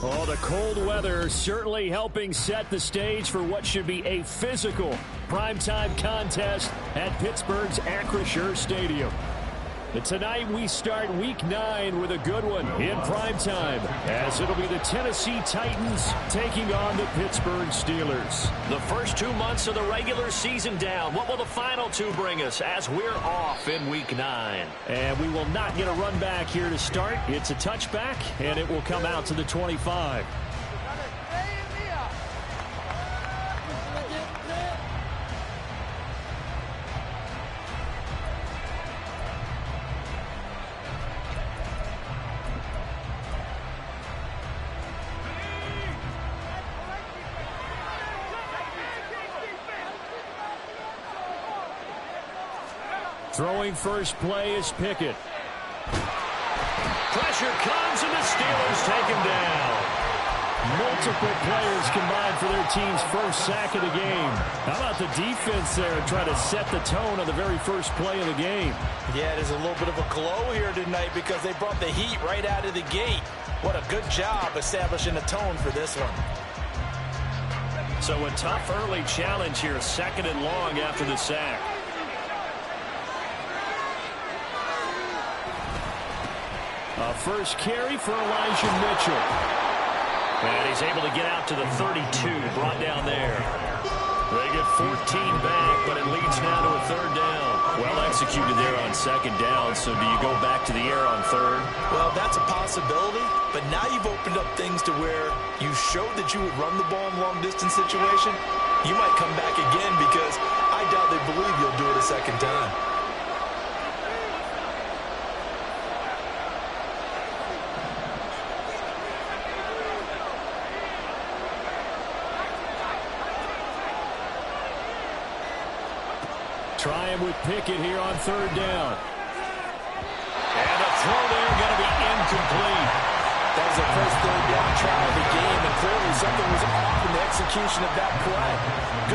Oh, the cold weather certainly helping set the stage for what should be a physical primetime contest at Pittsburgh's Acrisure Stadium. And tonight we start Week 9 with a good one in primetime, as it'll be the Tennessee Titans taking on the Pittsburgh Steelers. The first 2 months of the regular season down. What will the final 2 bring us as we're off in Week 9? And we will not get a run back here to start. It's a touchback, and it will come out to the 25. Throwing first play is Pickett. Pressure comes, and the Steelers take him down. Multiple players combined for their team's first sack of the game. How about the defense there trying to set the tone on the very first play of the game? Yeah, there's a little bit of a glow here tonight because they brought the heat right out of the gate. What a good job establishing a tone for this one. So a tough early challenge here, 2nd and long after the sack. A first carry for Elijah Mitchell. And he's able to get out to the 32, brought down there. They get 14 back, but it leads now to a 3rd down. Well executed there on 2nd down, so do you go back to the air on 3rd? Well, that's a possibility, but now you've opened up things to where you showed that you would run the ball in long-distance situation. You might come back again because I doubt they believe you'll do it a 2nd time. Trying with Pickett here on 3rd down. And the throw there going to be incomplete. That was the first 3rd down try of the game, and clearly something was off in the execution of that play.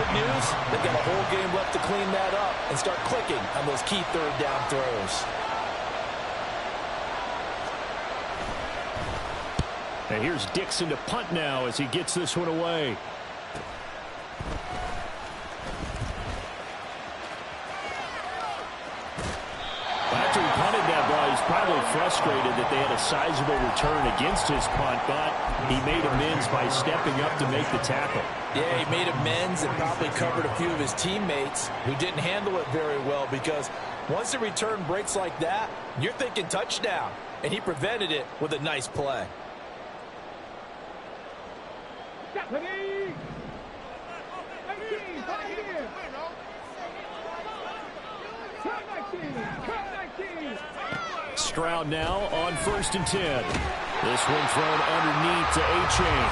Good news, they got a whole game left to clean that up and start clicking on those key 3rd down throws. And here's Dixon to punt now as he gets this one away. After he punted that ball, he's probably frustrated that they had a sizable return against his punt, but he made amends by stepping up to make the tackle. Yeah, he made amends and probably covered a few of his teammates who didn't handle it very well, because once the return breaks like that, you're thinking touchdown, and he prevented it with a nice play. Stroud now on 1st and 10. This one thrown underneath to A-Chain.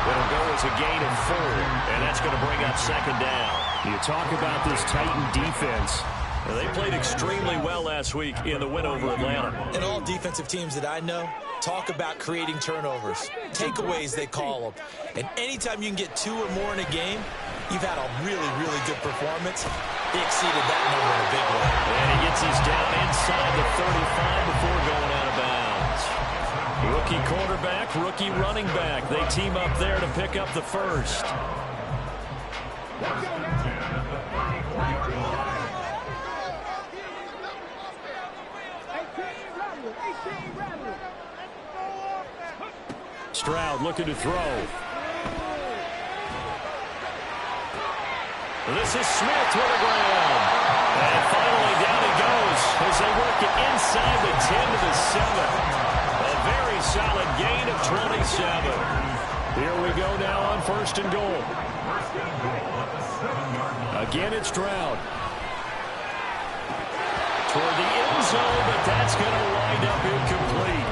It'll go as a gain of 4, and that's going to bring up 2nd down. You talk about this Titan defense. Well, they played extremely well last week in the win over Atlanta. And all defensive teams that I know talk about creating turnovers. Takeaways, they call them. And anytime you can get 2 or more in a game, you've had a really, really good performance. They exceeded that number in a big way. And he gets us down inside the 35 before going out of bounds. Rookie quarterback, rookie running back. They team up there to pick up the first. Stroud looking to throw. This is Smith with the ground. And finally down he goes as they work it inside the 10 to the 7. A very solid gain of 27. Here we go now on 1st and goal. Again, it's Stroud. Toward the end zone, but that's going to wind up incomplete.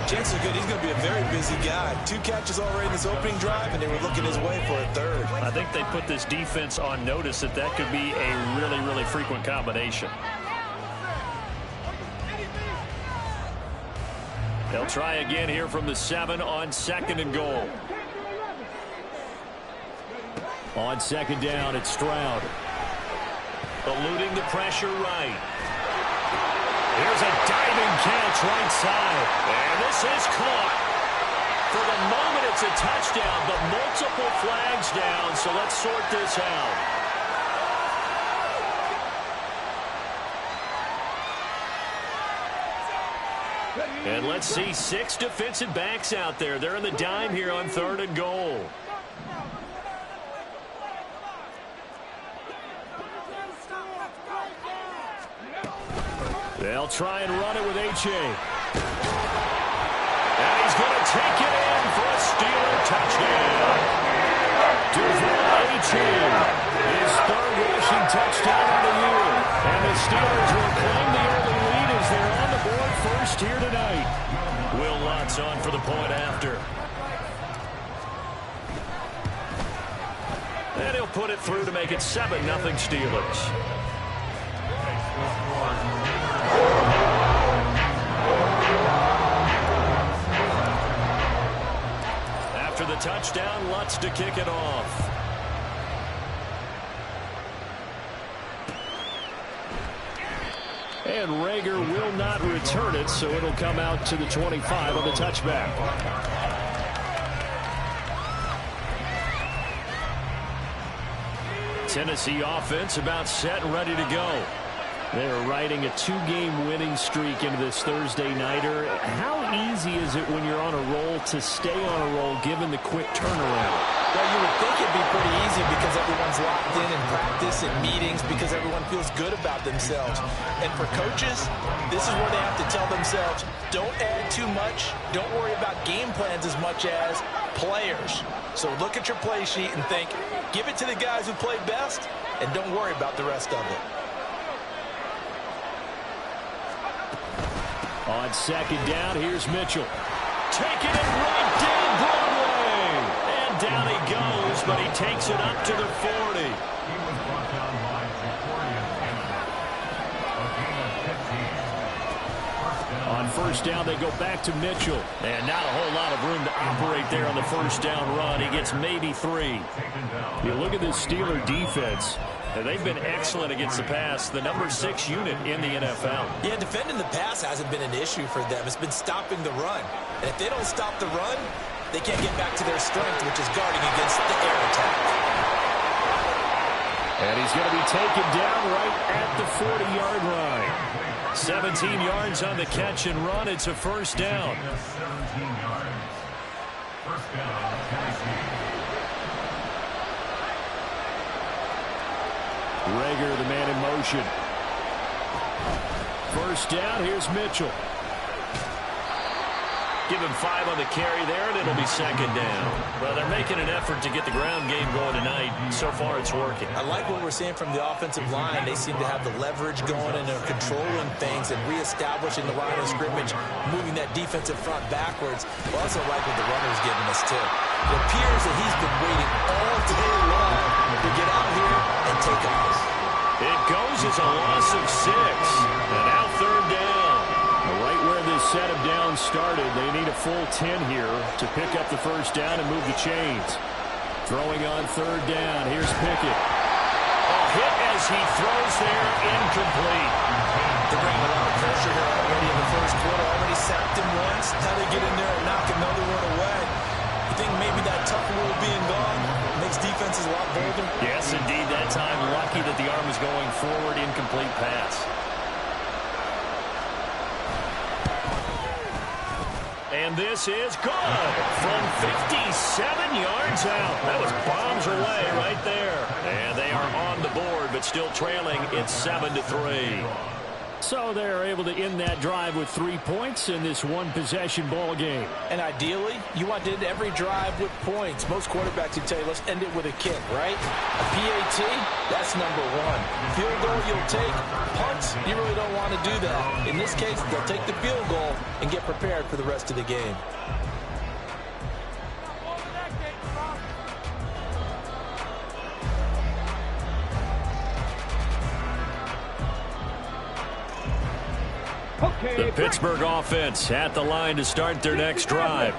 Chances are good he's going to be a very busy guy. 2 catches already in this opening drive, and they were looking his way for a 3rd. I think they put this defense on notice that that could be a really, really frequent combination. They'll try again here from the 7 on 2nd and goal. On 2nd down, it's Stroud. Eluding the pressure right. Here's a diving catch right side. And this is caught. For the moment, it's a touchdown, but multiple flags down, so let's sort this out. And let's see 6 defensive backs out there. They're in the dime here on 3rd and goal. They'll try and run it with H.A. And he's going to take it in for a Steeler touchdown. Duval H.A. his 3rd rushing touchdown of the year. And the Steelers will claim the early lead as they're on the board first here tonight. Will Lutz on for the point after. And he'll put it through to make it 7-0 Steelers. After the touchdown, Lutz to kick it off. And Reagor will not return it, so it'll come out to the 25 on the touchback. Tennessee offense about set and ready to go. They're riding a 2-game winning streak into this Thursday nighter. How easy is it when you're on a roll to stay on a roll given the quick turnaround? Well, you would think it'd be pretty easy because everyone's locked in practice and meetings because everyone feels good about themselves. And for coaches, this is where they have to tell themselves, don't add too much. Don't worry about game plans as much as players. So look at your play sheet and think, give it to the guys who play best and don't worry about the rest of it. On 2nd down, here's Mitchell. Taking it right down Broadway. And down he goes, but he takes it up to the 40. On 1st down, they go back to Mitchell. And not a whole lot of room to operate there on the 1st down run. He gets maybe 3. You look at this Steeler defense. They've been excellent against the pass, the number 6 unit in the NFL. Yeah, defending the pass hasn't been an issue for them. It's been stopping the run. And if they don't stop the run, they can't get back to their strength, which is guarding against the air attack. And he's going to be taken down right at the 40-yard line. 17 yards on the catch and run. It's a 1st down. 17 yards. 1st down, Tennessee. Reagor, the man in motion. 1st down, here's Mitchell. Give him 5 on the carry there, and it'll be 2nd down. Well, they're making an effort to get the ground game going tonight. So far, it's working. I like what we're seeing from the offensive line. They seem to have the leverage going, and they're controlling things and reestablishing the line of scrimmage, moving that defensive front backwards. I also like what the runner's giving us, too. It appears that he's been waiting all day long to get out here and take off. It goes as a loss of 6. And now 3rd down. Right where this set of downs started, they need a full 10 here to pick up the 1st down and move the chains. Throwing on 3rd down, here's Pickett. A hit as he throws there, incomplete. They're bringing a lot of pressure here already in the 1st quarter. Already sacked him once. Now they get in there and knock another one away. You think maybe that tough rule being gone makes defenses a lot bolder? Yes, indeed. That time, lucky that the arm was going forward, incomplete pass. And this is good from 57 yards out. That was bombs away right there. And they are on the board, but still trailing. It's 7-3. So they're able to end that drive with 3 points in this one-possession ball game. And ideally, you want to end every drive with points. Most quarterbacks would tell you, let's end it with a kick, right? A PAT, that's number 1. Field goal you'll take. Punts, you really don't want to do that. In this case, they'll take the field goal and get prepared for the rest of the game. The Pittsburgh offense at the line to start their next drive.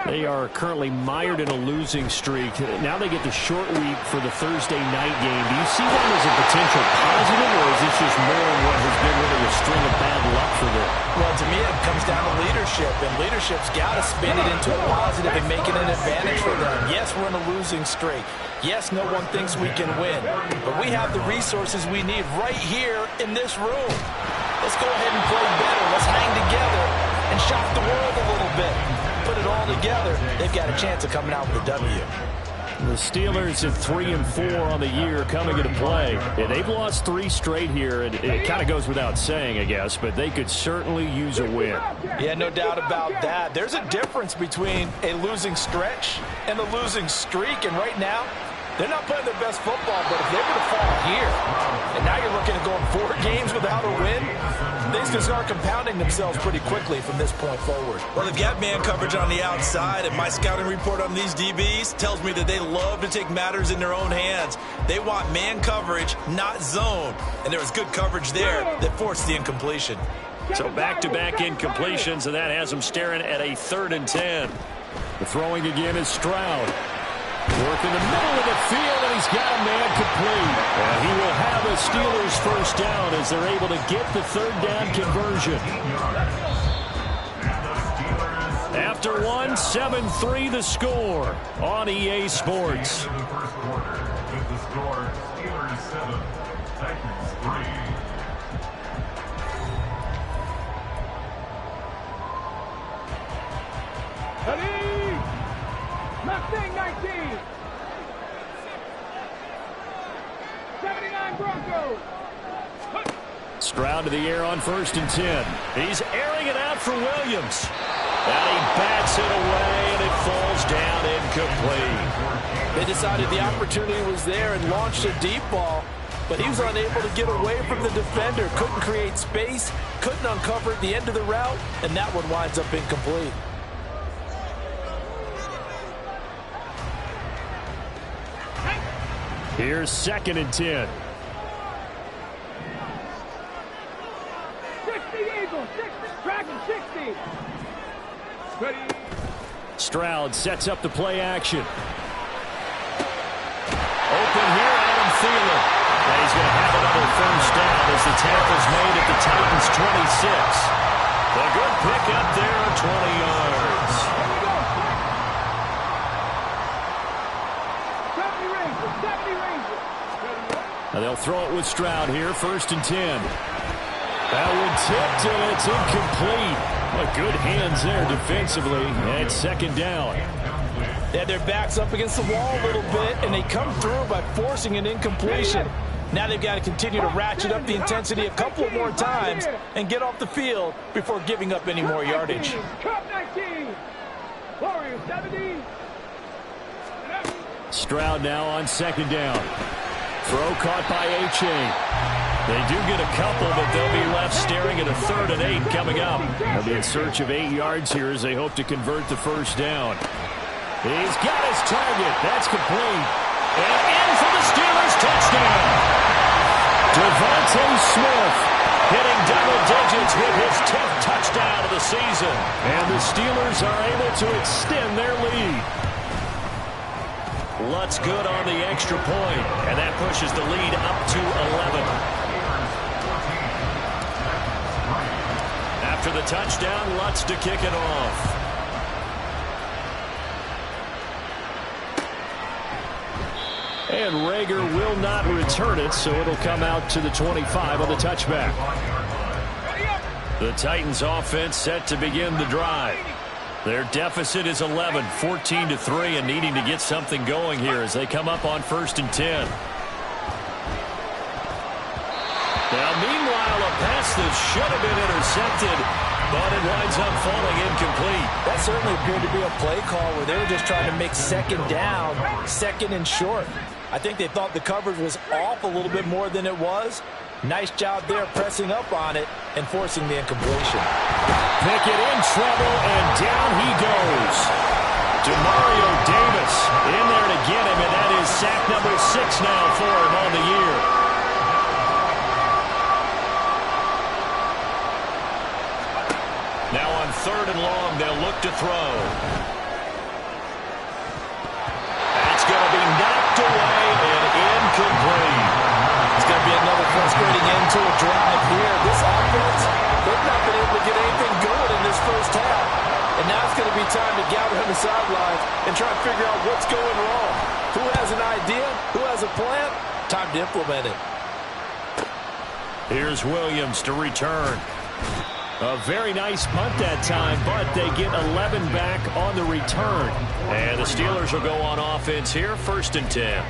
They are currently mired in a losing streak. Now they get the short week for the Thursday night game. Do you see that as a potential positive, or is this just more of what has been really a string of bad luck for them? Well, to me, it comes down to leadership, and leadership's got to spin it into a positive and make it an advantage for them. Yes, we're in a losing streak. Yes, no one thinks we can win, but we have the resources we need right here in this room. Let's go ahead and play better. Let's hang together and shock the world a little bit. Put it all together. They've got a chance of coming out with a W. The Steelers at 3-4 on the year coming into play. Yeah, they've lost 3 straight here, and it kind of goes without saying, I guess, but they could certainly use a win. Yeah, no doubt about that. There's a difference between a losing stretch and a losing streak, and right now, they're not playing their best football, but if they were to fall here, and now you're looking at going 4 games without a win, things can start compounding themselves pretty quickly from this point forward. Well, they've got man coverage on the outside, and my scouting report on these DBs tells me that they love to take matters in their own hands. They want man coverage, not zone, and there was good coverage there that forced the incompletion. So back-to-back incompletions, and that has them staring at a 3rd and 10. The throwing again is Stroud. Work in the middle of the field, and he's got a man complete. And he will have a Steelers first down as they're able to get the 3rd down conversion. After 1, 7-3 the score on EA Sports. The first quarter with the score Steelers 7, Titans 3. Mustang 19. 79 Broncos. Stroud to the air on 1st and 10. He's airing it out for Williams. And he bats it away, and it falls down incomplete. They decided the opportunity was there and launched a deep ball, but he was unable to get away from the defender. Couldn't create space, couldn't uncover at the end of the route, and that one winds up incomplete. Here's 2nd and 10. 60 Eagles, 60, tracking 60. Ready. Stroud sets up the play action. Open here, Adam Thielen. And he's going to have another first down as the tackle's made at the Titans' 26. A good pick up there of 20 yards. Now they'll throw it with Stroud here, 1st and 10. That one tipped, and it's incomplete. But good hands there defensively, and 2nd down. They had their backs up against the wall a little bit, and they come through by forcing an incompletion. Now they've got to continue to ratchet up the intensity a couple more times and get off the field before giving up any more yardage. Cup 19. Warriors 70. Stroud now on 2nd down. Throw caught by A-Chain. They do get a couple, but they'll be left staring at a 3rd and 8 coming up. They'll be in search of 8 yards here as they hope to convert the first down. He's got his target. That's complete. And in for the Steelers touchdown. Devontae Smith hitting double digits with his 10th touchdown of the season. And the Steelers are able to extend their lead. Lutz good on the extra point, and that pushes the lead up to 11. After the touchdown, Lutz to kick it off. And Rager will not return it, so it'll come out to the 25 on the touchback. The Titans offense set to begin the drive. Their deficit is 11, 14-3, and needing to get something going here as they come up on 1st and 10. Now, meanwhile, a pass that should have been intercepted, but it winds up falling incomplete. That certainly appeared to be a play call where they were just trying to make 2nd down, 2nd and short. I think they thought the coverage was off a little bit more than it was. Nice job there pressing up on it and forcing the incompletion. Pickett in trouble, and down he goes. Demario Davis in there to get him, and that is sack number 6 now for him on the year. long. They'll look to throw. That's going to be knocked away and incomplete. It's going to be another frustrating end to a drive here. This offense, they've not been able to get anything going in this first half. And now it's going to be time to gather on the sidelines and try to figure out what's going wrong. Who has an idea? Who has a plan? Time to implement it. Here's Williams to return. A very nice punt that time, but they get 11 back on the return. And the Steelers will go on offense here, 1st and 10.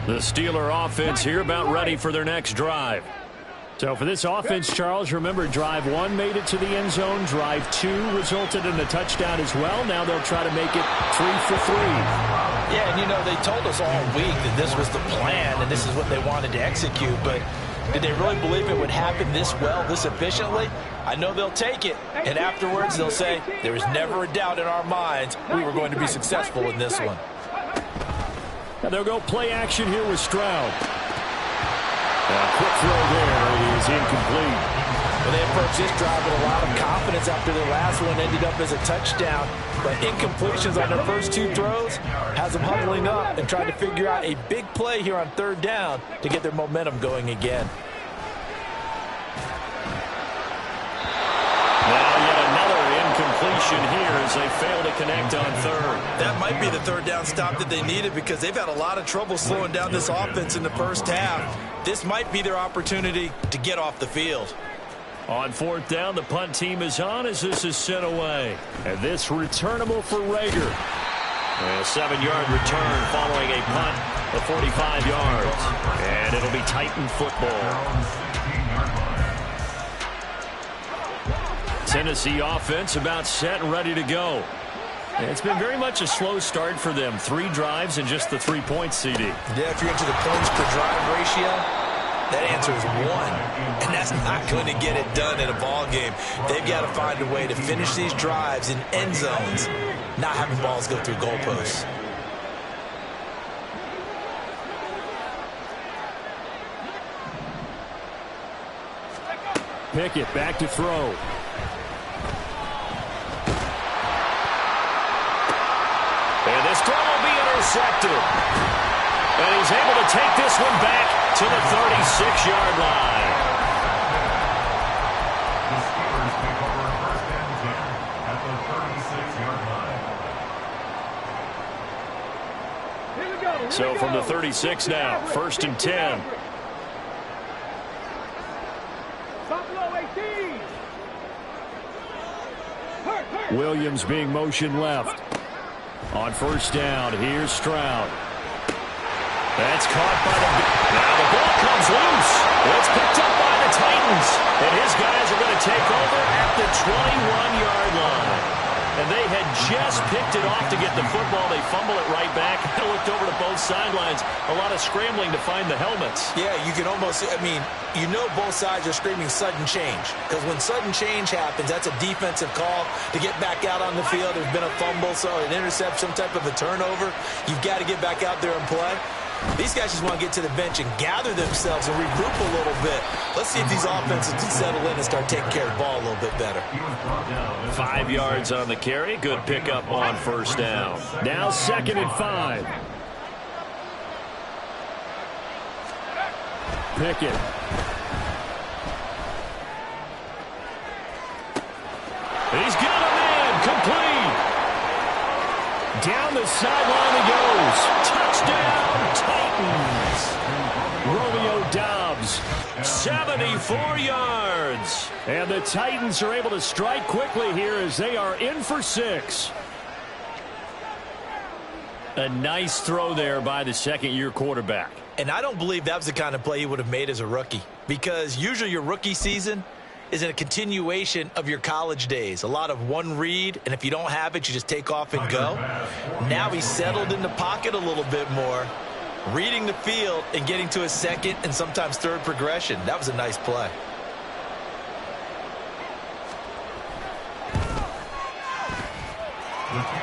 The Steeler offense here about ready for their next drive. So for this offense, Charles, remember drive 1 made it to the end zone. Drive 2 resulted in a touchdown as well. Now they'll try to make it 3 for 3. Yeah, and you know, they told us all week that this was the plan and this is what they wanted to execute, but did they really believe it would happen this well, this efficiently? I know they'll take it, and afterwards they'll say, there was never a doubt in our minds we were going to be successful in this one. Now they'll go play action here with Stroud. A quick throw there is incomplete. Well, they approached this drive with a lot of confidence after their last one ended up as a touchdown. But incompletions on their first 2 throws has them huddling up and trying to figure out a big play here on 3rd down to get their momentum going again. Now yet another incompletion here as they fail to connect on 3rd. That might be the 3rd down stop that they needed because they've had a lot of trouble slowing down this offense in the first half. This might be their opportunity to get off the field. On 4th down, the punt team is on as this is sent away. And this returnable for Rager. A 7-yard return following a punt of 45 yards. And it'll be Titan football. Tennessee offense about set and ready to go. It's been very much a slow start for them. 3 drives and just the 3 points, CD. Yeah, if you're into the points per drive ratio, that answer is 1, and that's not going to get it done in a ball game. They've got to find a way to finish these drives in end zones, not having balls go through goalposts. Pickett back to throw. And this throw will be intercepted. And he's able to take this one back to the 36-yard line. The Steelers take over 1st and 10 at the 36-yard line. Here we go. So from the 36 now, 1st and 10. Buffalo 18. Williams being motion left. On 1st down, here's Stroud. That's caught by the... Now the ball comes loose. It's picked up by the Titans. And his guys are going to take over at the 21-yard line. And they had just picked it off to get the football. They fumble it right back. I looked over to both sidelines. A lot of scrambling to find the helmets. Yeah, you can almost, I mean, you know both sides are screaming sudden change. Because when sudden change happens, that's a defensive call to get back out on the field. There's been a fumble, so an interception, some type of a turnover. You've got to get back out there and play. These guys just want to get to the bench and gather themselves and regroup a little bit. Let's see if these offenses can settle in and start taking care of the ball a little bit better. 5 yards on the carry. Good pickup on 1st down. Now 2nd and 5. Pickett. He's got a man. Complete. Down the sideline he goes. Touchdown, Titans. Romeo Doubs. 74 yards. And the Titans are able to strike quickly here as they are in for 6. A nice throw there by the 2nd-year quarterback. And I don't believe that was the kind of play he would have made as a rookie. Because usually your rookie season is in a continuation of your college days. A lot of one read, and if you don't have it, you just take off and go. Now he's settled in the pocket a little bit more, reading the field and getting to his 2nd and sometimes 3rd progression. That was a nice play.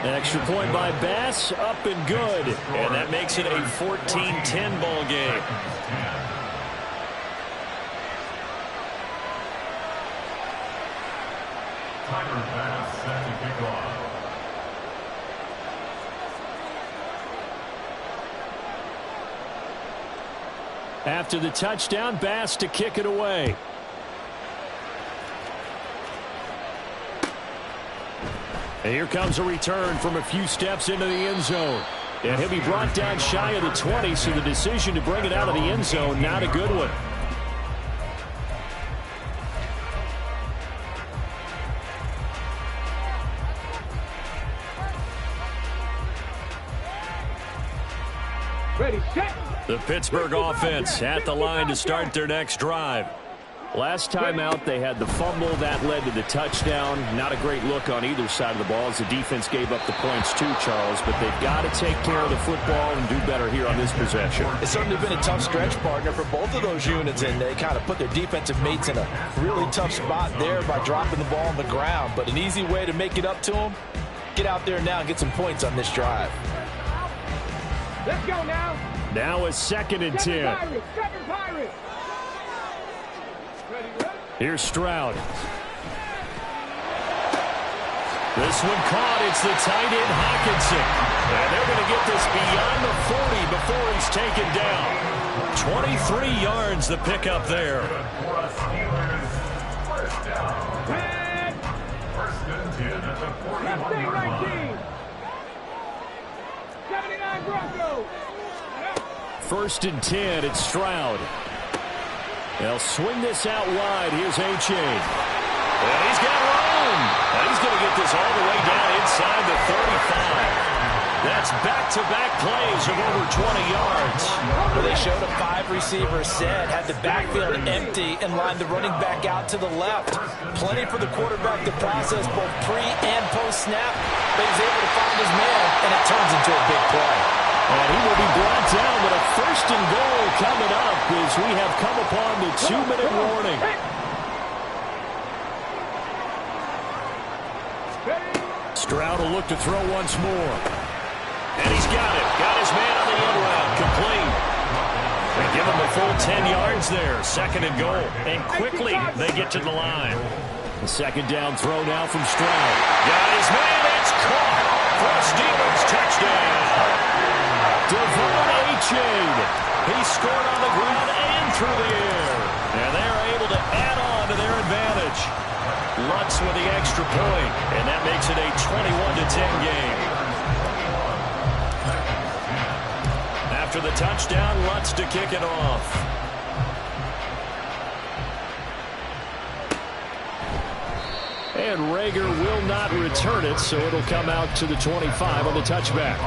An extra point by Bass, up and good. And that makes it a 14-10 ball game. Tyler Bass set to kick off. After the touchdown, Bass to kick it away. And here comes a return from a few steps into the end zone. And he'll be brought down shy of the 20, so the decision to bring it out of the end zone, not a good one. Ready, set. The Pittsburgh offense at the line to start their next drive. Last time out, they had the fumble. That led to the touchdown. Not a great look on either side of the ball as the defense gave up the points too, Charles. But they've got to take care of the football and do better here on this possession. It's certainly been a tough stretch, partner, for both of those units, and they kind of put their defensive mates in a really tough spot there by dropping the ball on the ground. But an easy way to make it up to them, get out there now and get some points on this drive. Let's go now. Now a 2nd and 10. Second Pirates. Here's Stroud. This one caught. It's the tight end, Hockenson. And they're going to get this beyond the 40 before he's taken down. 23 yards the pickup there. First down. 10. First and 10 at the 41-yard line. 79 Broncos. 1st and 10. It's Stroud. They'll swing this out wide. Here's Achane. And he's got room. And he's going to get this all the way down inside the 35. That's back-to-back plays of over 20 yards. Well, they showed a 5-receiver set, had the backfield empty, and lined the running back out to the left. Plenty for the quarterback to process both pre- and post-snap, but he's able to find his man, and it turns into a big play. And he will be brought down with a 1st and goal coming up as we have come upon the 2-minute warning. Stroud will look to throw once more. And he's got it. Got his man on the end route. Complete. They give him a full 10 yards there. 2nd and goal. And quickly they get to the line. The 2nd down throw now from Stroud. Got his man. It's caught for a Steelers touchdown. Devon Achane. He scored on the ground and through the air. And they're able to add on to their advantage. Lutz with the extra point, and that makes it a 21-10 game. After the touchdown, Lutz to kick it off. And Rager will not return it, so it'll come out to the 25 on the touchback.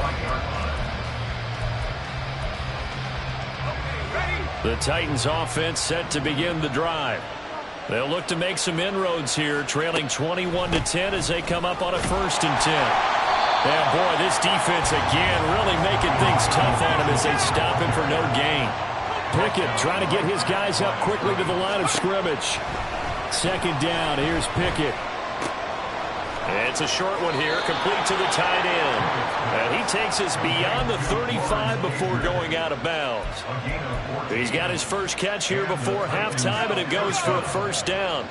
The Titans offense set to begin the drive. They'll look to make some inroads here, trailing 21-10 as they come up on a 1st and 10. And boy, this defense again really making things tough on him as they stop him for no gain. Pickett trying to get his guys up quickly to the line of scrimmage. 2nd down, here's Pickett. It's a short one here, complete to the tight end. And he takes us beyond the 35 before going out of bounds. He's got his first catch here before halftime, and it goes for a 1st down.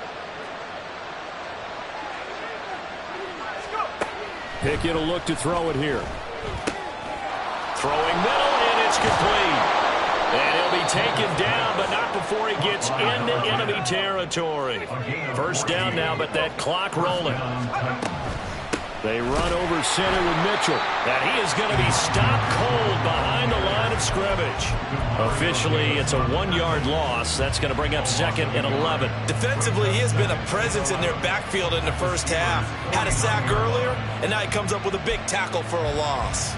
Pickett will look to throw it here. Throwing middle, and it's complete. And he'll be taken down, but not before he gets into enemy territory. 1st down now, but that clock rolling. They run over center with Mitchell. And he is going to be stopped cold behind the line of scrimmage. Officially, it's a 1-yard loss. That's going to bring up 2nd and 11. Defensively, he has been a presence in their backfield in the first half. Had a sack earlier, and now he comes up with a big tackle for a loss.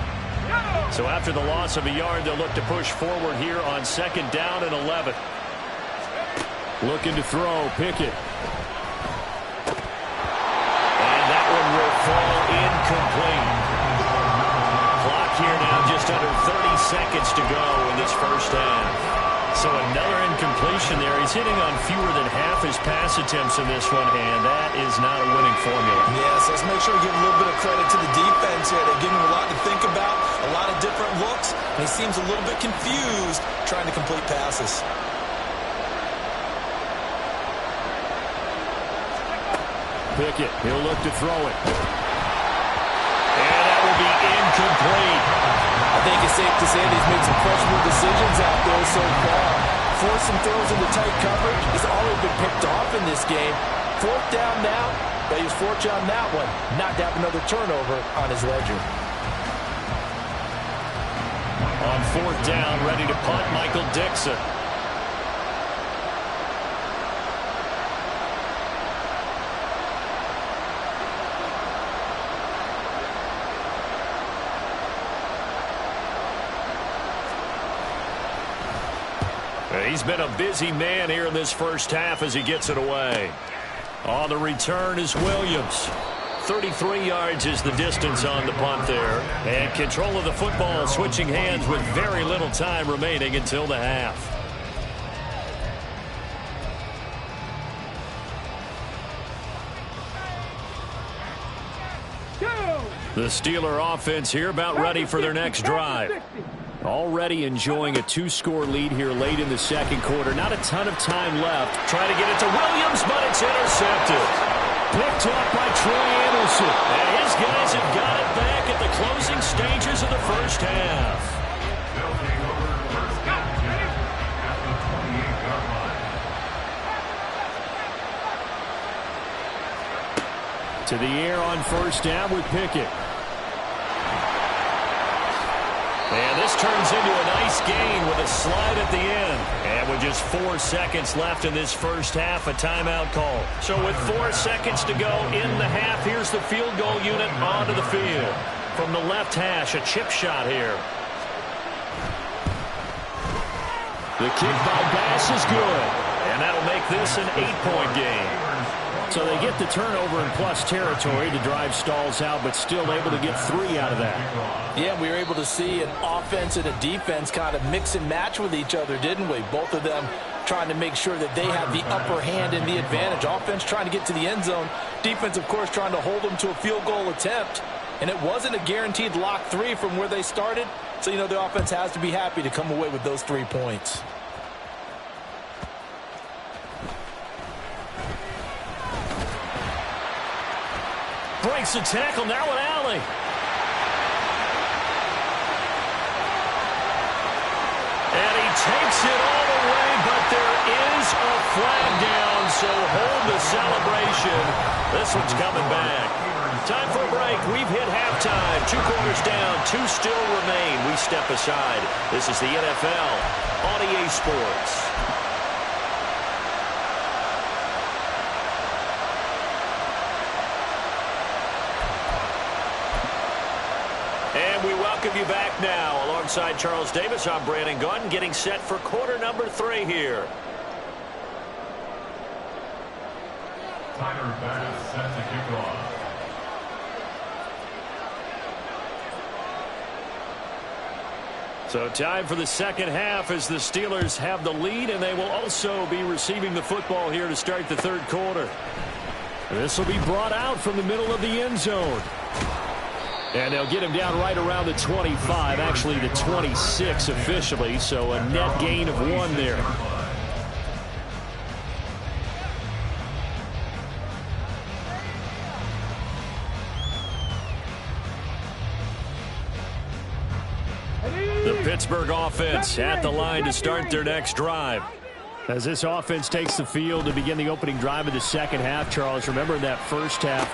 So after the loss of a yard, they'll look to push forward here on 2nd down and 11. Looking to throw, Pickett. And that one will fall incomplete. Clock here now just under 30 seconds to go in this first half. So another incompletion there. He's hitting on fewer than half his pass attempts in this one, and that is not a winning formula. Yes, let's make sure we give a little bit of credit to the defense here. They're giving him a lot to think about, a lot of different looks, and he seems a little bit confused trying to complete passes. Pickett. He'll look to throw it. And that will be incomplete. I think it's safe to say that he's made some questionable decisions out there so far. Forcing throws into tight coverage has already been picked off in this game. Fourth down now, but he was fortunate on that one not to have another turnover on his ledger. On fourth down, ready to punt, Michael Dixon. He's been a busy man here in this first half as he gets it away. On the return is Williams. 33 yards is the distance on the punt there. And control of the football switching hands with very little time remaining until the half. The Steeler offense here about ready for their next drive. Already enjoying a 2-score lead here late in the second quarter. Not a ton of time left. Trying to get it to Williams, but it's intercepted. Picked up by Troy Anderson. And his guys have got it back at the closing stages of the first half. They'll take over first down again at the 28-yard line. To the air on first down with Pickett. And this turns into a nice gain with a slide at the end. And with just 4 seconds left in this first half, a timeout call. So with 4 seconds to go in the half, here's the field goal unit onto the field. From the left hash, a chip shot here. The kick by Bass is good. And that'll make this an 8-point game. So they get the turnover in plus territory. The drive stalls out, but still able to get 3 out of that. Yeah, we were able to see an offense and a defense kind of mix and match with each other, didn't we? Both of them trying to make sure that they have the upper hand and the advantage. Offense trying to get to the end zone. Defense, of course, trying to hold them to a field goal attempt. And it wasn't a guaranteed lock 3 from where they started. So, you know, the offense has to be happy to come away with those 3 points. Breaks the tackle, now an alley. And he takes it all the way, but there is a flag down, so hold the celebration. This one's coming back. Time for a break. We've hit halftime. 2 quarters down, 2 still remain. We step aside. This is the NFL on EA Sports. And we welcome you back now. Alongside Charles Davis, I'm Brandon Gaudin, getting set for quarter number 3 here. Tyler Bass set to kick off. So time for the second half as the Steelers have the lead, and they will also be receiving the football here to start the third quarter. This will be brought out from the middle of the end zone. And they'll get him down right around the 25, actually the 26 officially, so a net gain of 1 there. The Pittsburgh offense at the line to start their next drive. As this offense takes the field to begin the opening drive of the second half, Charles, remember that first half,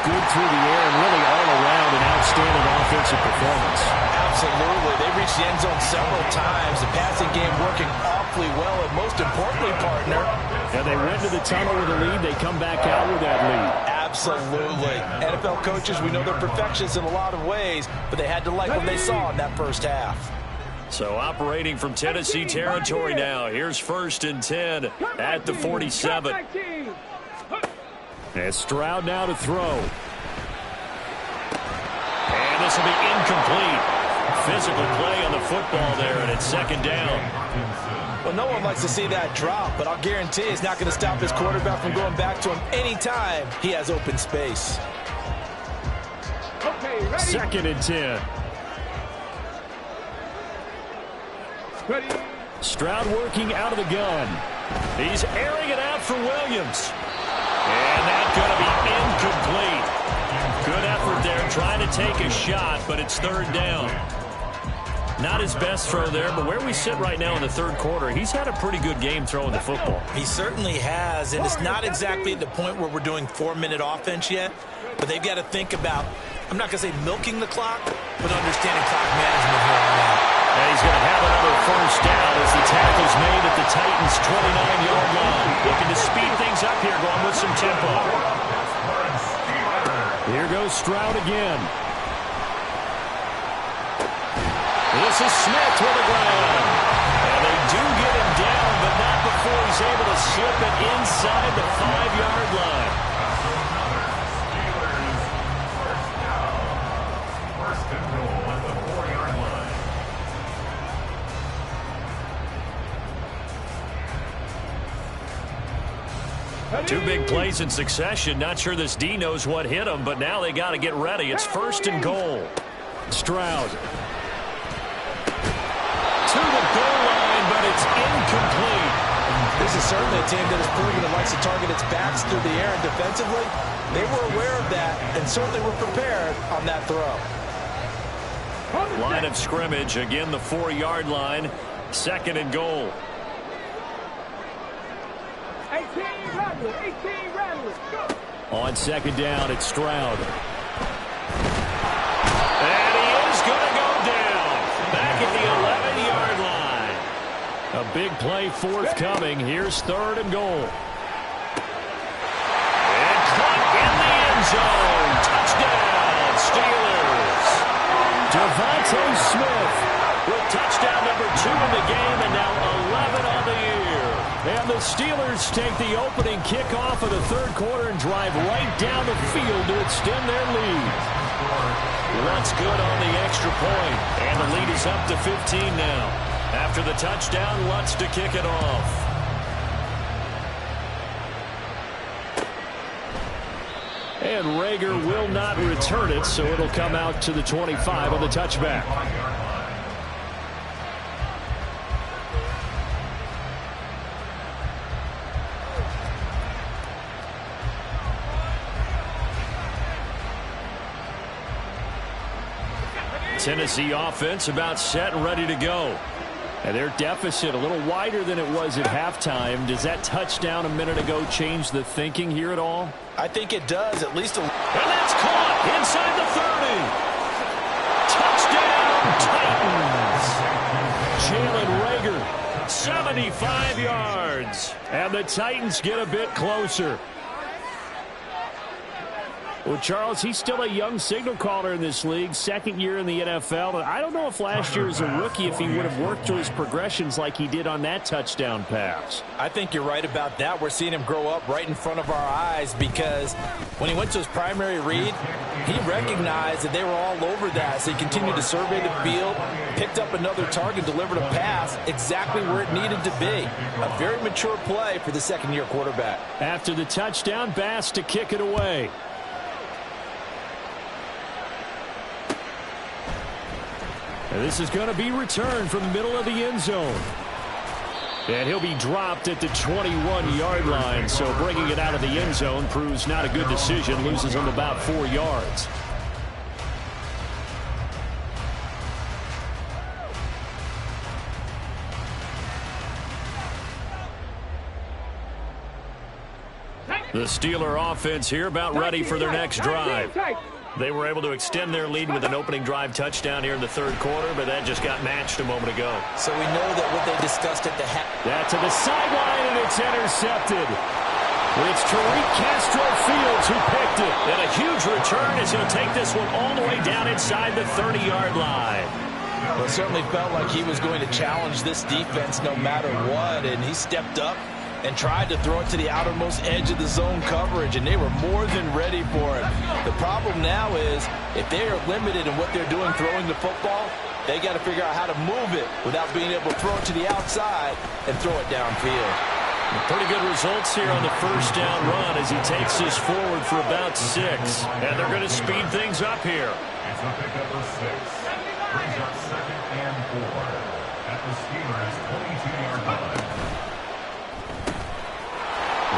good through the air and really all around an outstanding offensive performance. Absolutely. They reached the end zone several times. The passing game working awfully well, and most importantly, partner. And they went to the tunnel with a lead. They come back out with that lead. Absolutely. NFL coaches, we know they're perfectionists in a lot of ways, but they had to like what they saw in that first half. So operating from Tennessee territory now. Here's 1st and 10 at the 47. And Stroud now to throw. And this will be incomplete. Physical play on the football there, and it's 2nd down. Well, no one likes to see that drop, but I'll guarantee it's not going to stop his quarterback from going back to him anytime he has open space. Okay, ready? 2nd and 10. Ready. Stroud working out of the gun. He's airing it out for Williams. And that's going to be trying to take a shot, but it's third down. Not his best throw there, but where we sit right now in the third quarter, he's had a pretty good game throwing the football. He certainly has, and it's not exactly at the point where we're doing 4-minute offense yet, but they've got to think about, I'm not going to say milking the clock, but understanding clock management here on out. And he's going to have another first down as the tackle's made at the Titans' 29-yard line. Looking to speed things up here, going with some tempo. Here goes Stroud again. This is Smith with the ground. And they do get him down, but not before he's able to slip it inside the 5-yard line. First and goal at the 4-yard line. Two big plays in succession. Not sure this D knows what hit him, but now they got to get ready. It's first and goal. Stroud. To the goal line, but it's incomplete. This is certainly a team that has proven it likes to target its backs through the air, and defensively, they were aware of that and certainly were prepared on that throw. Line of scrimmage, again the 4-yard line, second and goal. 18 Rattler, go! On second down, it's Stroud. And he is going to go down. Back at the 11-yard line. A big play forthcoming. Here's third and goal. And caught in the end zone. Touchdown, Steelers. Devontae Smith With touchdown number 2 in the game and now 11 on the year. And the Steelers take the opening kickoff of the third quarter and drive right down the field to extend their lead. Lutz good on the extra point, and the lead is up to 15 now. After the touchdown, Lutz to kick it off. And Rager will not return it, so it'll come out to the 25 on the touchback. Tennessee offense about set and ready to go. And their deficit a little wider than it was at halftime. Does that touchdown a minute ago change the thinking here at all? I think it does, at least a... And that's caught inside the 30. Touchdown, Titans. Jalen Rager, 75 yards. And the Titans get a bit closer. Well, Charles, he's still a young signal caller in this league, second year in the NFL. I don't know if last year as a rookie, if he would have worked through his progressions like he did on that touchdown pass. I think you're right about that. We're seeing him grow up right in front of our eyes because when he went to his primary read, he recognized that they were all over that. So he continued to survey the field, picked up another target, delivered a pass exactly where it needed to be. A very mature play for the second-year quarterback. After the touchdown, Bass to kick it away. And this is going to be returned from the middle of the end zone. And he'll be dropped at the 21-yard line, so bringing it out of the end zone proves not a good decision, loses him about 4 yards. The Steeler offense here about ready for their next drive. They were able to extend their lead with an opening drive touchdown here in the third quarter, but that just got matched a moment ago. So we know that what they discussed at the half. That to the sideline, and it's intercepted. It's Tariq Castro Fields who picked it. And a huge return as he'll take this one all the way down inside the 30-yard line. Well, it certainly felt like he was going to challenge this defense no matter what, and he stepped up and tried to throw it to the outermost edge of the zone coverage, and they were more than ready for it. The problem now is if they are limited in what they're doing throwing the football, they got to figure out how to move it without being able to throw it to the outside and throw it downfield. Pretty good results here on the first down run as he takes this forward for about 6. And they're going to speed things up here. It's a pick up of 6. Brings up second and 4 at the Steelers' 22-yard line.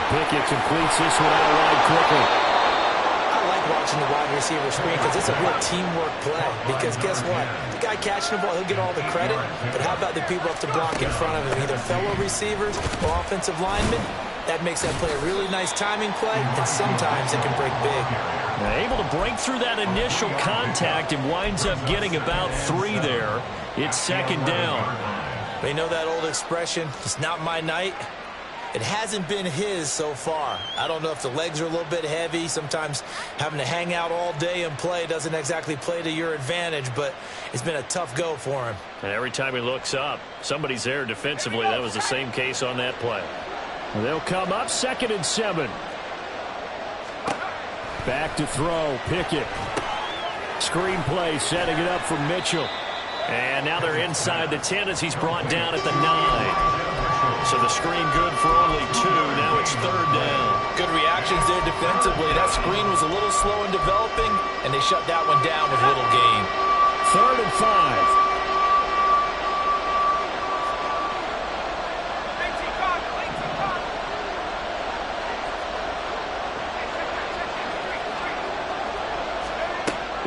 Pickett completes this one out wide quickly. I like watching the wide receiver screen because it's a real teamwork play. Because guess what? The guy catching the ball, he'll get all the credit. But how about the people up to block in front of him, either fellow receivers or offensive linemen? That makes that play a really nice timing play, and sometimes it can break big. Able to break through that initial contact and winds up getting about 3 there. It's second down. But you know that old expression, it's not my night? It hasn't been his so far. I don't know if the legs are a little bit heavy. Sometimes having to hang out all day and play doesn't exactly play to your advantage, but it's been a tough go for him. And every time he looks up, somebody's there defensively. That was the same case on that play. They'll come up 2nd and 7. Back to throw, Pickett. Screen play, setting it up for Mitchell. And now they're inside the 10 as he's brought down at the 9. So the screen good for only 2. Now it's 3rd down. Good reactions there defensively. That screen was a little slow in developing, and they shut that one down with little gain. 3rd and 5.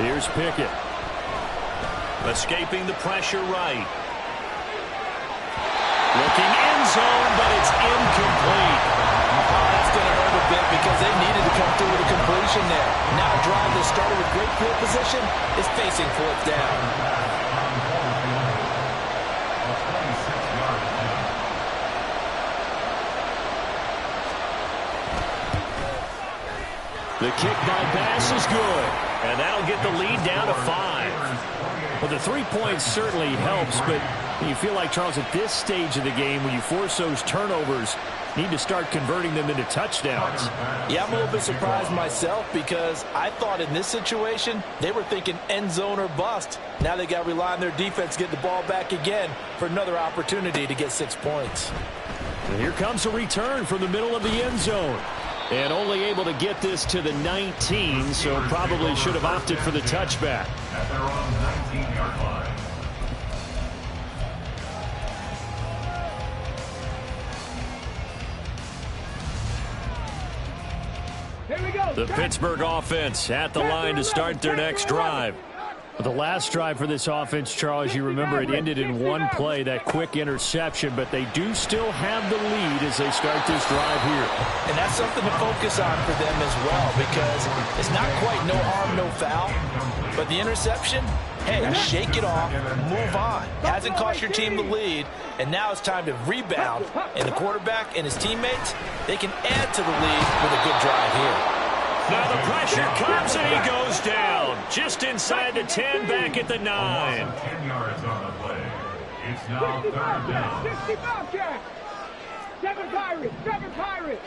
Here's Pickett. Escaping the pressure right. Looking end zone, but it's incomplete. Oh, that's going to hurt a bit because they needed to come through with a completion there. Now a drive that started with great field position is facing 4th down. The kick by Bass is good. And that'll get the lead down to 5. Well, the 3 points certainly helps, but you feel like, Charles, at this stage of the game, when you force those turnovers, you need to start converting them into touchdowns. Yeah, I'm a little bit surprised myself because I thought in this situation, they were thinking end zone or bust. Now they got to rely on their defense to get the ball back again for another opportunity to get 6 points. And here comes a return from the middle of the end zone. And only able to get this to the 19, so probably should have opted for the touchback. At their own 19-yard line. Here we go. The Pittsburgh offense at the line to start their next drive. The last drive for this offense, Charles, you remember it ended in one play, that quick interception, but they do still have the lead as they start this drive here. And that's something to focus on for them as well because it's not quite no harm, no foul, but the interception, hey, shake it off, move on. Hasn't cost your team the lead, and now it's time to rebound. And the quarterback and his teammates, they can add to the lead with a good drive here. Now the pressure comes and he goes down. Just inside the 10, back at the 9. 10 yards on the play. It's now 3rd down. 65 catch. 7 Pirates.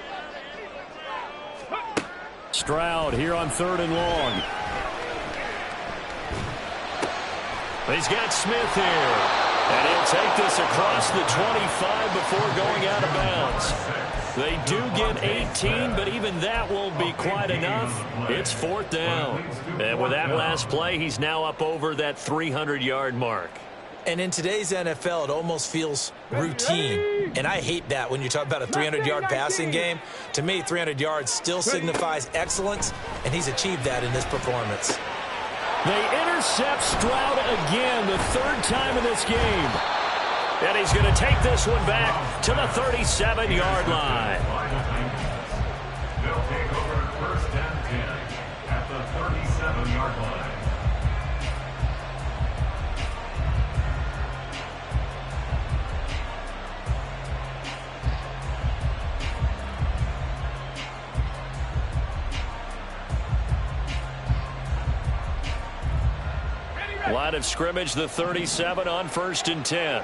Stroud here on 3rd and long. He's got Smith here. And he'll take this across the 25 before going out of bounds. They do get 18, but even that won't be quite enough. It's 4th down. And with that last play, he's now up over that 300-yard mark. And in today's NFL, it almost feels routine. And I hate that when you talk about a 300-yard passing game. To me, 300 yards still signifies excellence, and he's achieved that in this performance. They intercept Stroud again, the 3rd time in this game. And he's going to take this one back to the 37-yard line. They'll take over 1st and 10 at the 37-yard line. Line of scrimmage, the 37 on 1st and 10.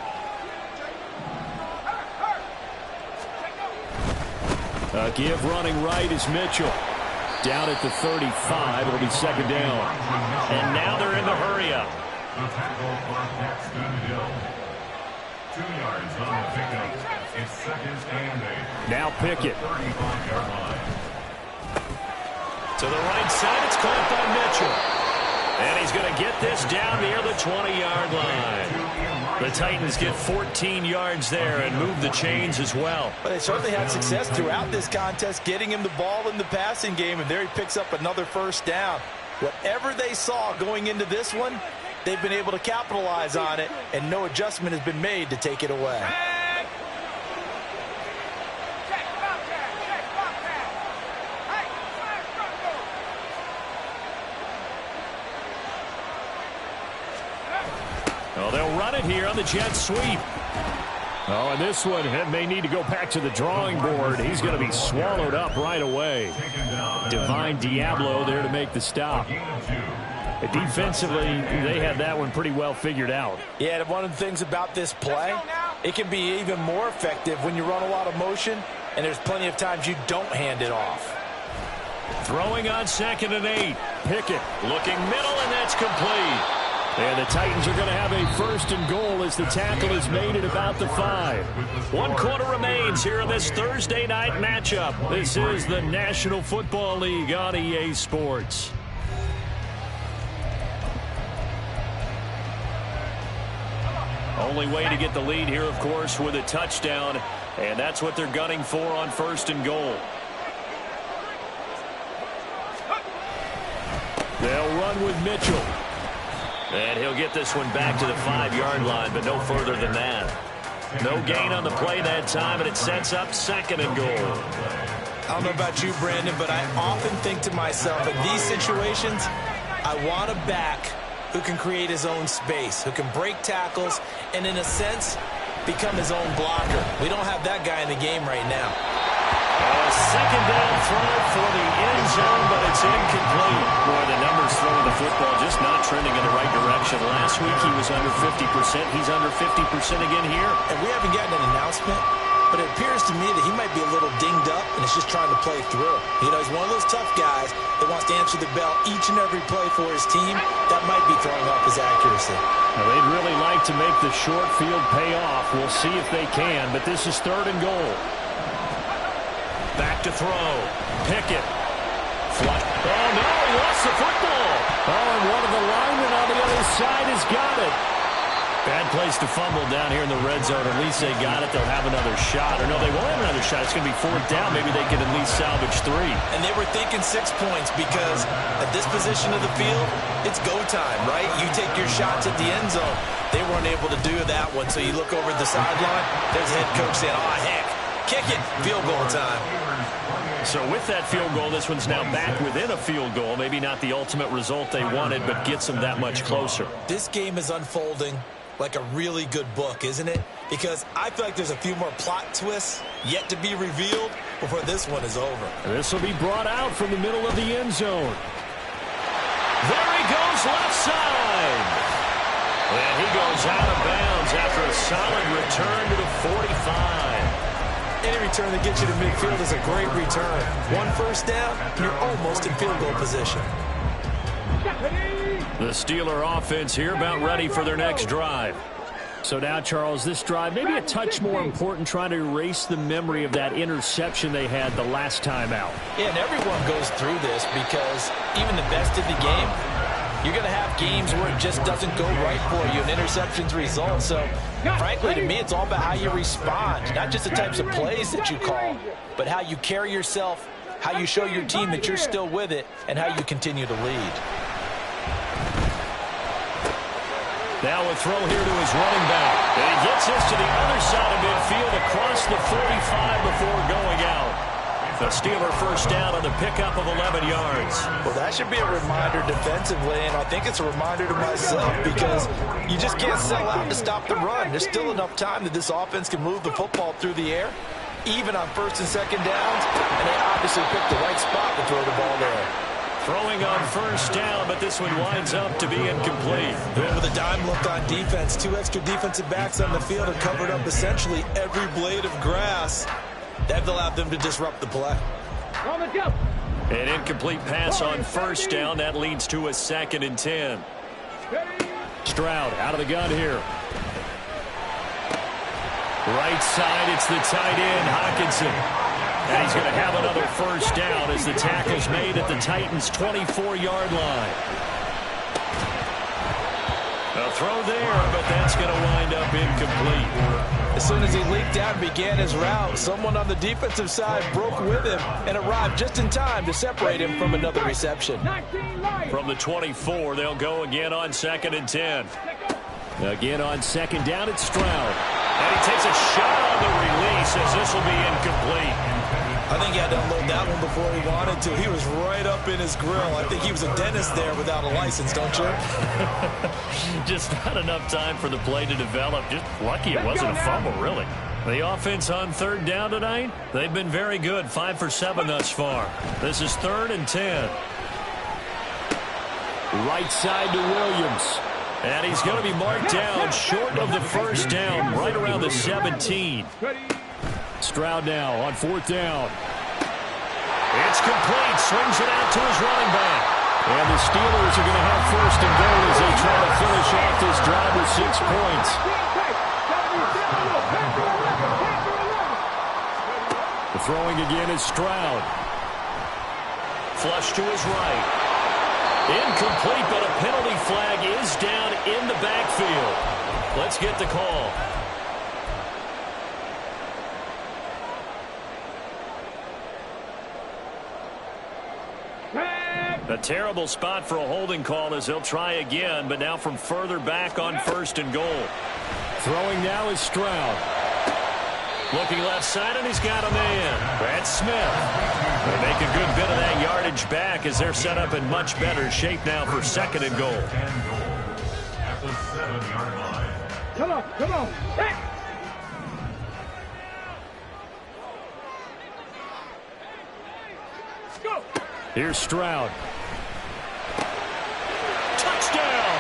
A give running right is Mitchell. Down at the 35. It'll be 2nd down. And now they're in the hurry-up. The tackle for Paxton Hill. 2 yards on the pickup. It's 2nd and 8. Now Pickett. 35-yard line. To the right side, it's caught by Mitchell. And he's going to get this down near the 20-yard line. The Titans get 14 yards there and move the chains as well. But they certainly had success throughout this contest, getting him the ball in the passing game, and there he picks up another first down. Whatever they saw going into this one, they've been able to capitalize on it, and no adjustment has been made to take it away. Well, they'll run it here on the jet sweep. Oh, and this one may need to go back to the drawing board. He's going to be swallowed up right away. Divine Diablo there to make the stop. Defensively, they had that one pretty well figured out. Yeah, and one of the things about this play, it can be even more effective when you run a lot of motion, and there's plenty of times you don't hand it off. Throwing on 2nd and 8. Pickett looking middle, and that's complete. And the Titans are going to have a 1st and goal as the tackle is made at about the 5. 1 quarter remains here in this Thursday night matchup. This is the National Football League on EA Sports. Only way to get the lead here, of course, with a touchdown. And that's what they're gunning for on 1st and goal. They'll run with Mitchell. And he'll get this one back to the 5-yard line, but no further than that. No gain on the play that time, and it sets up 2nd and goal. I don't know about you, Brandon, but I often think to myself, in these situations, I want a back who can create his own space, who can break tackles, and in a sense, become his own blocker. We don't have that guy in the game right now. A 2nd down throw for the end zone, but it's incomplete. Boy, the numbers throwing the football just not trending in the right direction. Last week he was under 50%. He's under 50% again here. And we haven't gotten an announcement, but it appears to me that he might be a little dinged up and is just trying to play through. You know, he's one of those tough guys that wants to answer the bell each and every play for his team. That might be throwing off his accuracy. Now, they'd really like to make the short field pay off. We'll see if they can, but this is 3rd and goal. Back to throw. Pickett. Flush. Oh, no, he lost the football. Oh, and one of the linemen on the other side has got it. Bad place to fumble down here in the red zone. At least they got it. They'll have another shot. Or no, they won't have another shot. It's going to be 4th down. Maybe they can at least salvage 3. And they were thinking 6 points because at this position of the field, it's go time, right? You take your shots at the end zone. They weren't able to do that one. So you look over at the sideline. There's the head coach saying, oh, heck, kick it. Field goal time. So with that field goal, this one's now back within a field goal. Maybe not the ultimate result they wanted, but gets them that much closer. This game is unfolding like a really good book, isn't it? Because I feel like there's a few more plot twists yet to be revealed before this one is over. This will be brought out from the middle of the end zone. There he goes, left side. And he goes out of bounds after a solid return to the 45. Any return that gets you to midfield is a great return. 1 first down, you're almost in field goal position. The Steeler offense here about ready for their next drive. So now, Charles, this drive maybe a touch more important, trying to erase the memory of that interception they had the last time out. Yeah, and everyone goes through this because even the best in the game, you're going to have games where it just doesn't go right for you, and interceptions result. So, frankly, to me, it's all about how you respond, not just the types of plays that you call, but how you carry yourself, how you show your team that you're still with it, and how you continue to lead. Now a throw here to his running back. And he gets this to the other side of midfield across the 45 before going out. The Steeler first down on the pickup of 11 yards. Well, that should be a reminder defensively, and I think it's a reminder to myself because you just can't sell out to stop the run. There's still enough time that this offense can move the football through the air, even on 1st and 2nd downs, and they obviously picked the right spot to throw the ball there. Throwing on 1st down, but this one winds up to be incomplete. With a dime look on defense, 2 extra defensive backs on the field have covered up essentially every blade of grass. That allowed them to disrupt the play. On the jump. An incomplete pass on 1st down. That leads to a 2nd and 10. Stroud out of the gun here. Right side, it's the tight end, Hockenson. And he's going to have another 1st down as the tackle's made at the Titans' 24-yard line. A throw there, but that's going to wind up incomplete. As soon as he leaped out and began his route, someone on the defensive side broke with him and arrived just in time to separate him from another reception. From the 24, they'll go again on 2nd and 10. Again on 2nd down, it's Stroud. And he takes a shot on the release as this will be incomplete. I think he had to unload that one before he wanted to. He was right up in his grill. I think he was a dentist there without a license, don't you? Just not enough time for the play to develop. Just lucky it wasn't a fumble, really. The offense on 3rd down tonight, they've been very good. 5 for 7 thus far. This is 3rd and 10. Right side to Williams. And he's going to be marked down short of the 1st down, right around the 17. Stroud now on 4th down. It's complete. Swings it out to his running back. And the Steelers are going to have 1st and goal as they try to finish off this drive with 6 points. The throwing again is Stroud. Flush to his right. Incomplete, but a penalty flag is down in the backfield. Let's get the call. A terrible spot for a holding call as he'll try again, but now from further back on 1st and goal. Throwing now is Stroud. Looking left side, and he's got a man. Brad Smith. They make a good bit of that yardage back as they're set up in much better shape now for 2nd and goal. At the 7-yard line. Come on, come on. Hey. Let's go. Here's Stroud. Touchdown!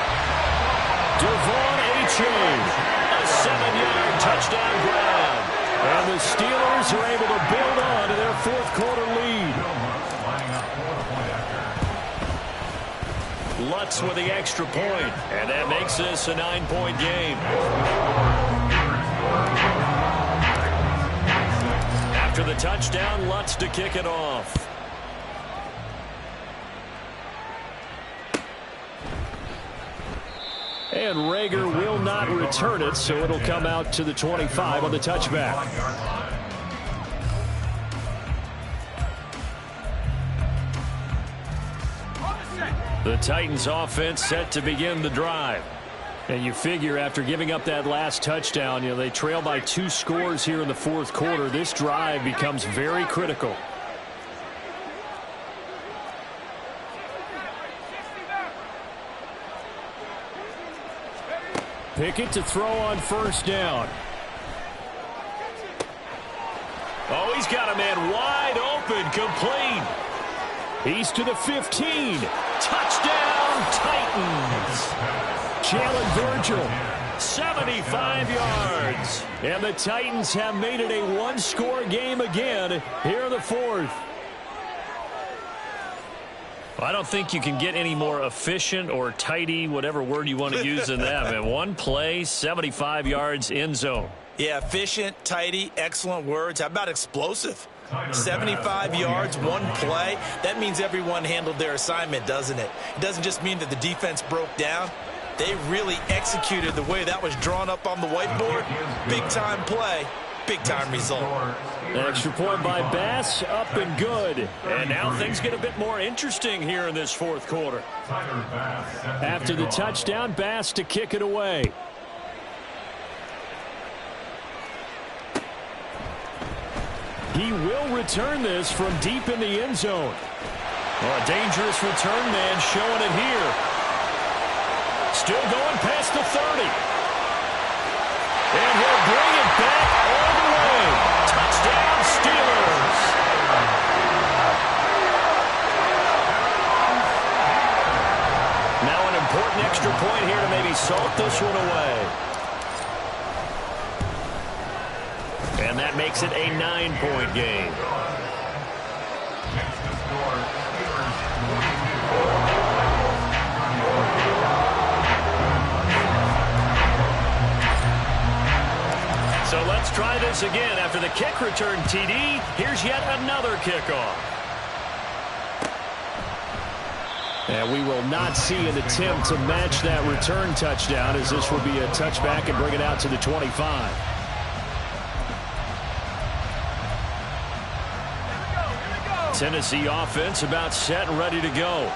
Devon Achane. A 7-yard touchdown grab. And the Steelers are able to build on to their 4th quarter lead. Lutz with the extra point, and that makes this a 9-point game. After the touchdown, Lutz to kick it off. And Rager will not return it, so it'll come out to the 25 on the touchback. The Titans offense set to begin the drive. And you figure after giving up that last touchdown, they trail by 2 scores here in the 4th quarter. This drive becomes very critical. Pickett to throw on 1st down. Oh, he's got a man wide open, complete. He's to the 15. Touchdown, Titans. Jalen Virgil. 75 yards. And the Titans have made it a 1-score game again here in the 4th. I don't think you can get any more efficient or tidy, whatever word you want to use in that. Man, 1 play, 75 yards, end zone. Yeah, efficient, tidy, excellent words. How about explosive? 75 yards, 1 play. That means everyone handled their assignment, doesn't it? It doesn't just mean that the defense broke down. They really executed the way that was drawn up on the whiteboard. Big-time play, big-time result. An extra point by Bass, up and good. And now things get a bit more interesting here in this 4th quarter. After the touchdown, Bass to kick it away. He will return this from deep in the end zone. Well, a dangerous return man showing it here. Still going past the 30. And he'll bring it back all the way. Touchdown, Steelers. Now an important extra point here to maybe salt this one away. And that makes it a 9-point game. So let's try this again. After the kick return TD, here's yet another kickoff. And we will not see an attempt to match that return touchdown, as this will be a touchback and bring it out to the 25. Tennessee offense about set and ready to go.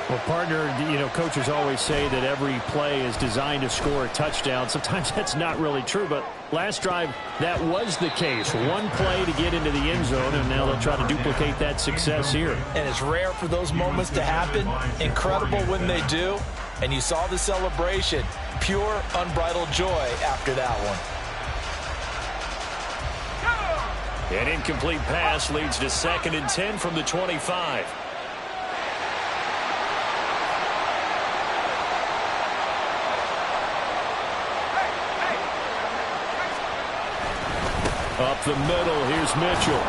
Well, partner, coaches always say that every play is designed to score a touchdown. Sometimes that's not really true, but last drive, that was the case. One play to get into the end zone, and now they'll try to duplicate that success here. And it's rare for those moments to happen. Incredible when they do. And you saw the celebration. Pure, unbridled joy after that one. An incomplete pass leads to 2nd and 10 from the 25. Up the middle, here's Mitchell.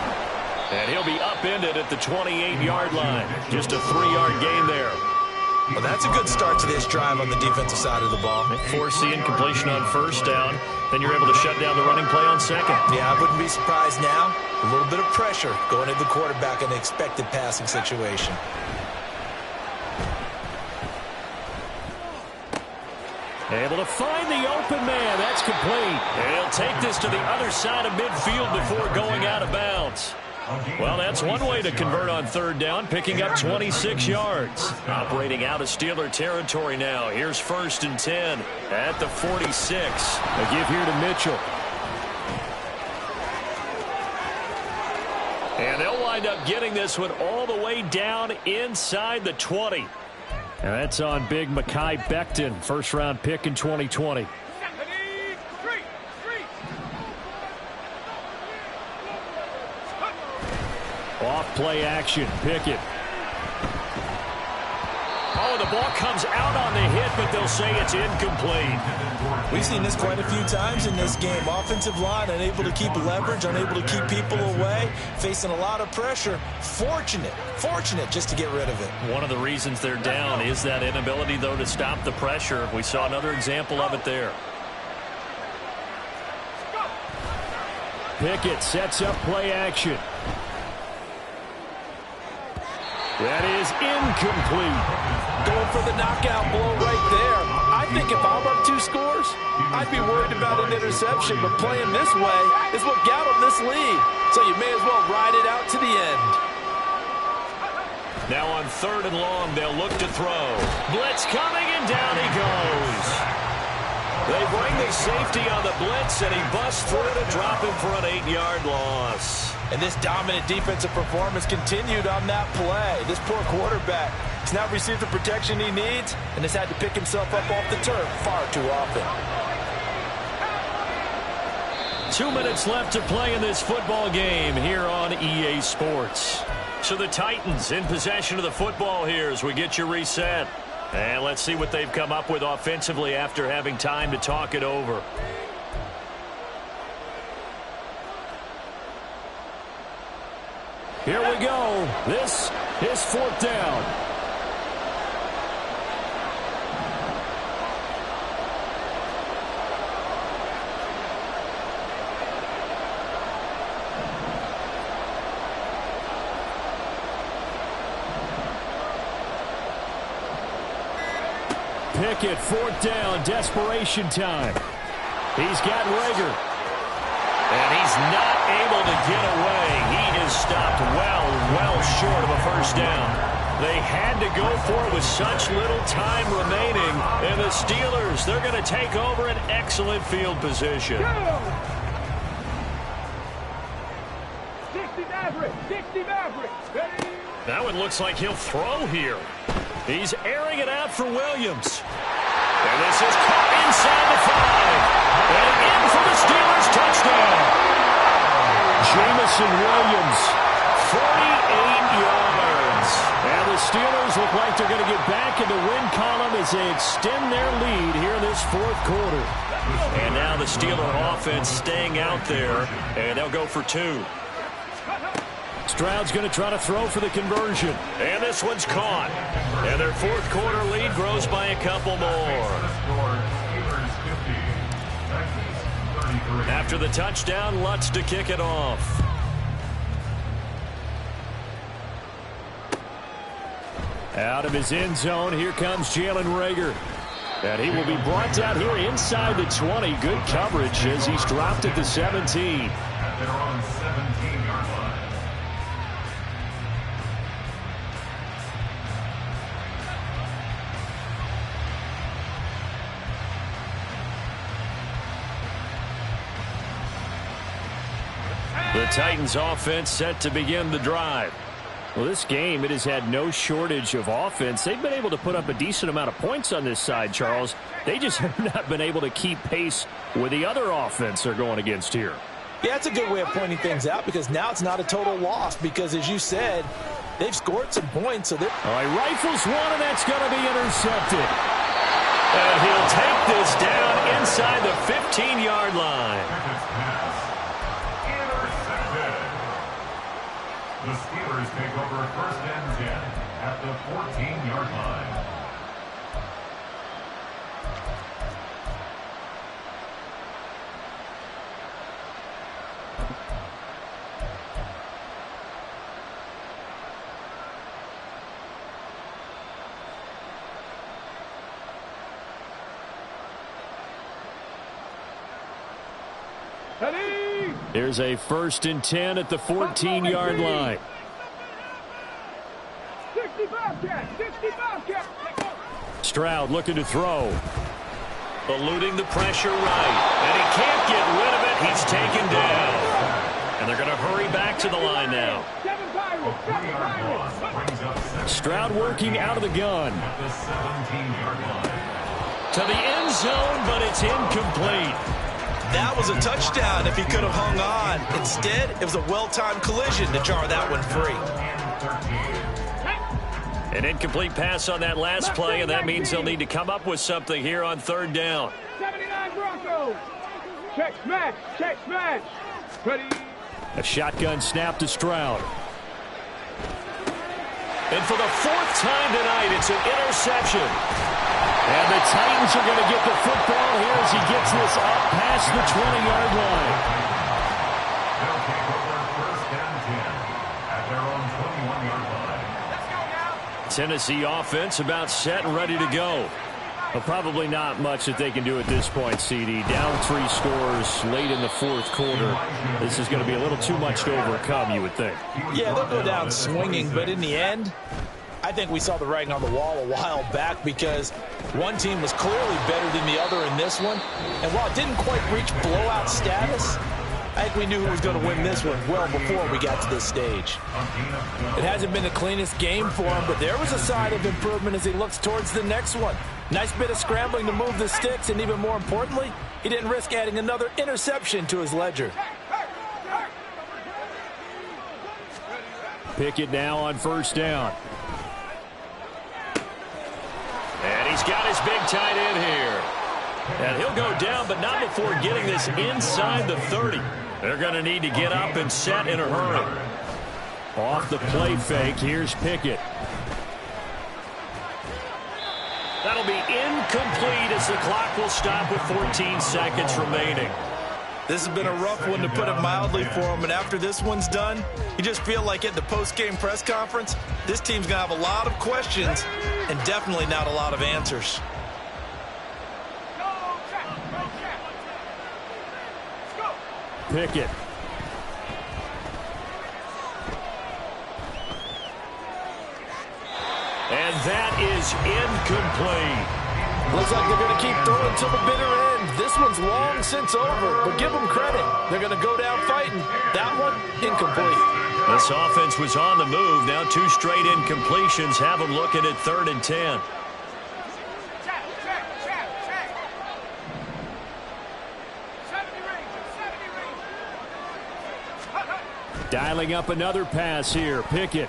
And he'll be upended at the 28-yard line. Just a 3-yard gain there. Well, that's a good start to this drive on the defensive side of the ball. Force the incompletion on 1st down. Then you're able to shut down the running play on 2nd. Yeah, I wouldn't be surprised now. A little bit of pressure going into the quarterback in an expected passing situation. Able to find the open man. That's complete. And he'll take this to the other side of midfield before going out of bounds. Well, that's one way to convert on 3rd down, picking up 26 yards. Operating out of Steeler territory now. Here's 1st and 10 at the 46. A give here to Mitchell. And they'll wind up getting this one all the way down inside the 20. And that's on big Mekhi Becton, 1st-round pick in 2020. Off play action, Pickett. Oh, the ball comes out on the hit, but they'll say it's incomplete. We've seen this quite a few times in this game. Offensive line unable to keep leverage, unable to keep people away, facing a lot of pressure. Fortunate just to get rid of it. One of the reasons they're down is that inability, though, to stop the pressure. We saw another example of it there. Pickett sets up play action. That is incomplete. Going for the knockout blow right there. I think if I'm up 2 scores, I'd be worried about an interception, but playing this way is what got them this lead. So you may as well ride it out to the end. Now on 3rd and long, they'll look to throw. Blitz coming, and down he goes. They bring the safety on the blitz, and he busts through to drop him for an 8-yard loss. And this dominant defensive performance continued on that play. This poor quarterback has not received the protection he needs and has had to pick himself up off the turf far too often. 2 minutes left to play in this football game here on EA Sports. So the Titans in possession of the football here as we get you reset. And let's see what they've come up with offensively after having time to talk it over. Here we go. This is 4th down. Pickett, 4th down, desperation time. He's got Rager. And he's not able to get away. He is stopped well short of a 1st down. They had to go for it with such little time remaining. And the Steelers, they're going to take over an excellent field position. 60 Maverick. That one looks like he'll throw here. He's airing it out for Williams. And this is caught inside the 5. And in for the Steelers touchdown. Jamison Williams, 48 yards. And the Steelers look like they're going to get back in the win column as they extend their lead here in this 4th quarter. And now the Steeler offense staying out there, and they'll go for 2. Stroud's going to try to throw for the conversion. And this one's caught. And their 4th quarter lead grows by a couple more. After the touchdown, Lutz to kick it off. Out of his end zone, here comes Jalen Reagor. And he will be brought down here inside the 20. Good coverage as he's dropped at the 17. At their own 17-yard line. The Titans offense set to begin the drive. Well, this game, it has had no shortage of offense. They've been able to put up a decent amount of points on this side, Charles. They just have not been able to keep pace with the other offense they're going against here. Yeah, that's a good way of pointing things out because now it's not a total loss because, as you said, they've scored some points. So all right, rifles one, and that's going to be intercepted. And he'll take this down inside the 15-yard line. The Steelers take over first and 10 at the 14-yard line. Here's a 1st and 10 at the 14-yard line. 65 cap. Stroud looking to throw. Eluding the pressure right. And he can't get rid of it. He's taken down. And they're going to hurry back to the line now. Stroud working out of the gun. At the 17-yard line. To the end zone, but it's incomplete. That was a touchdown if he could have hung on. Instead, it was a well-timed collision to jar that one free. An incomplete pass on that last play, and that means they'll need to come up with something here on 3rd down. 79 Broncos. Check smash. Ready. A shotgun snap to Stroud. And for the 4th time tonight, it's an interception. And the Titans are going to get the football here as he gets this up past the 20-yard line. They'll take over first and 10 at their own 21-yard line. Tennessee offense about set and ready to go. But probably not much that they can do at this point, CD. Down 3 scores late in the 4th quarter. This is going to be a little too much to overcome, you would think. Yeah, they'll go down swinging, but in the end, I think we saw the writing on the wall a while back because one team was clearly better than the other in this one. And while it didn't quite reach blowout status, I think we knew who was going to win this one well before we got to this stage. It hasn't been the cleanest game for him, but there was a sign of improvement as he looks towards the next one. Nice bit of scrambling to move the sticks, and even more importantly, he didn't risk adding another interception to his ledger. Pickett now on 1st down. And he's got his big tight end here. And he'll go down, but not before getting this inside the 30. They're going to need to get up and set in a hurry. Off the play fake, here's Pickett. That'll be incomplete as the clock will stop with 14 seconds remaining. This has been a rough one, to put it mildly, for him. And after this one's done, you just feel like at the post-game press conference, this team's going to have a lot of questions and definitely not a lot of answers. Pickett. And that is incomplete. Looks like they're going to keep throwing till the bitter end. This one's long since over, but give them credit. They're going to go down fighting. That one, incomplete. This offense was on the move. Now 2 straight incompletions have them looking at 3rd and 10. Dialing up another pass here. Pickett.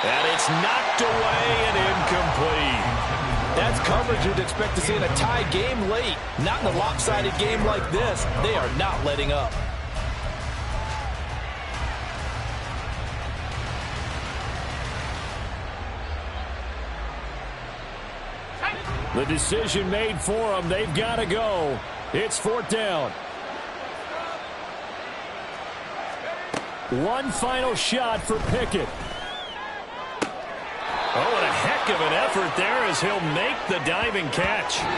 And it's knocked away and incomplete. That's coverage you'd expect to see in a tie game late. Not in a lopsided game like this. They are not letting up. The decision made for them. They've got to go. It's 4th down. One final shot for Pickett. Oh, and a heck of an effort there as he'll make the diving catch.